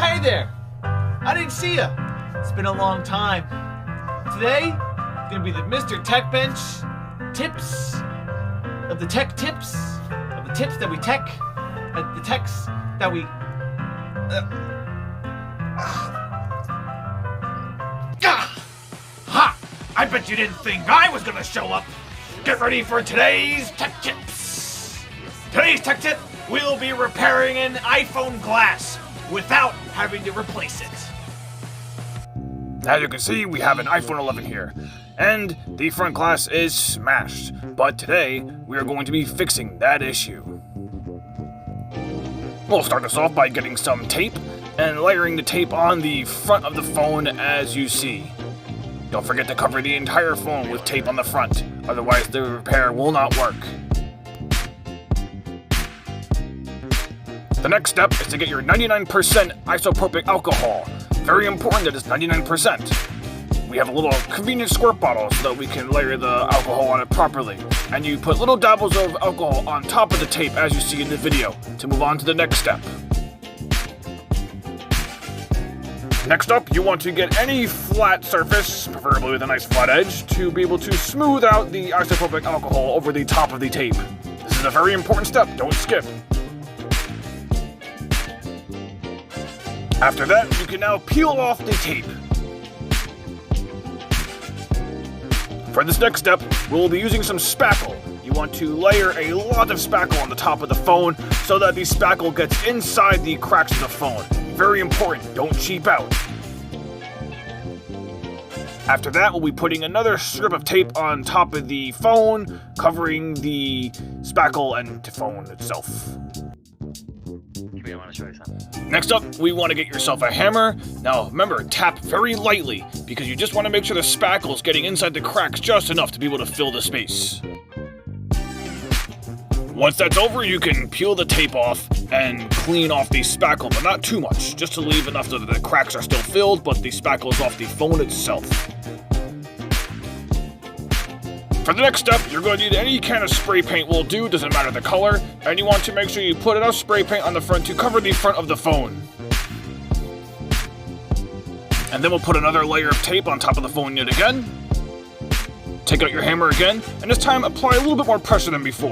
hey there. I didn't see ya. It's been a long time. Today, it's gonna be the Mr.Techbench tips of the tech tips of the tips that we tech, the techs that we. Ha! I bet you didn't think I was gonna show up. Get ready for today's tech tips. Today's tech tip: we'll be repairing an iPhone glass without having to replace it. As you can see, we have an iPhone 11 here, and the front glass is smashed. But today, we are going to be fixing that issue. We'll start this off by getting some tape and layering the tape on the front of the phone as you see. Don't forget to cover the entire phone with tape on the front, otherwise the repair will not work. The next step is to get your 99% isopropyl alcohol. Very important that it's 99%. We have a little convenient squirt bottle so that we can layer the alcohol on it properly. And you put little dabbles of alcohol on top of the tape as you see in the video to move on to the next step. Next up, you want to get any flat surface, preferably with a nice flat edge, to be able to smooth out the isopropyl alcohol over the top of the tape. This is a very important step, don't skip. After that, you can now peel off the tape. For this next step, we'll be using some spackle. You want to layer a lot of spackle on the top of the phone so that the spackle gets inside the cracks of the phone. Very important, don't cheap out. After that, we'll be putting another strip of tape on top of the phone, covering the spackle and the phone itself. Next up, we want to get yourself a hammer. Now remember, tap very lightly because you just want to make sure the spackle is getting inside the cracks just enough to be able to fill the space. Once that's over, you can peel the tape off and clean off the spackle, but not too much, just to leave enough so that the cracks are still filled, but the spackle is off the phone itself. For the next step, you're going to need any kind of spray paint will do, doesn't matter the color, and you want to make sure you put enough spray paint on the front to cover the front of the phone. And then we'll put another layer of tape on top of the phone yet again. Take out your hammer again, and this time apply a little bit more pressure than before.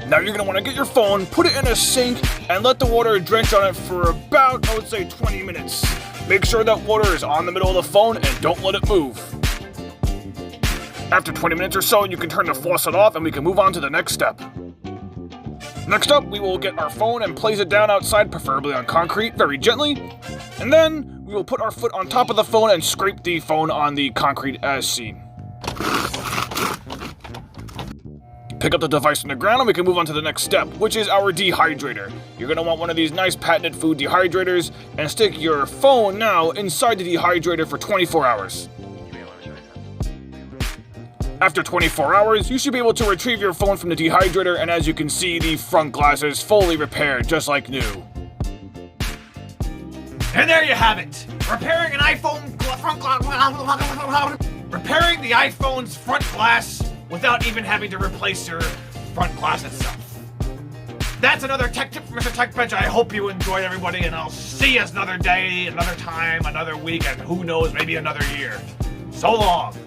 Now you're going to want to get your phone, put it in a sink, and let the water drench on it for about, I would say, 20 minutes. Make sure that water is on the middle of the phone and don't let it move. After 20 minutes or so, you can turn the faucet off and we can move on to the next step. Next up, we will get our phone and place it down outside, preferably on concrete, very gently. And then we will put our foot on top of the phone and scrape the phone on the concrete as seen. Pick up the device from the ground and we can move on to the next step, which is our dehydrator. You're going to want one of these nice patented food dehydrators and stick your phone now inside the dehydrator for 24 hours. After 24 hours, you should be able to retrieve your phone from the dehydrator, and as you can see, the front glass is fully repaired, just like new. And there you have it. Repairing an iPhone front glass. Repairing the iPhone's front glass without even having to replace your front glass itself. That's another tech tip from Mr.Techbench. I hope you enjoyed, everybody, and I'll see you another day, another time, another week, and who knows, maybe another year. So long.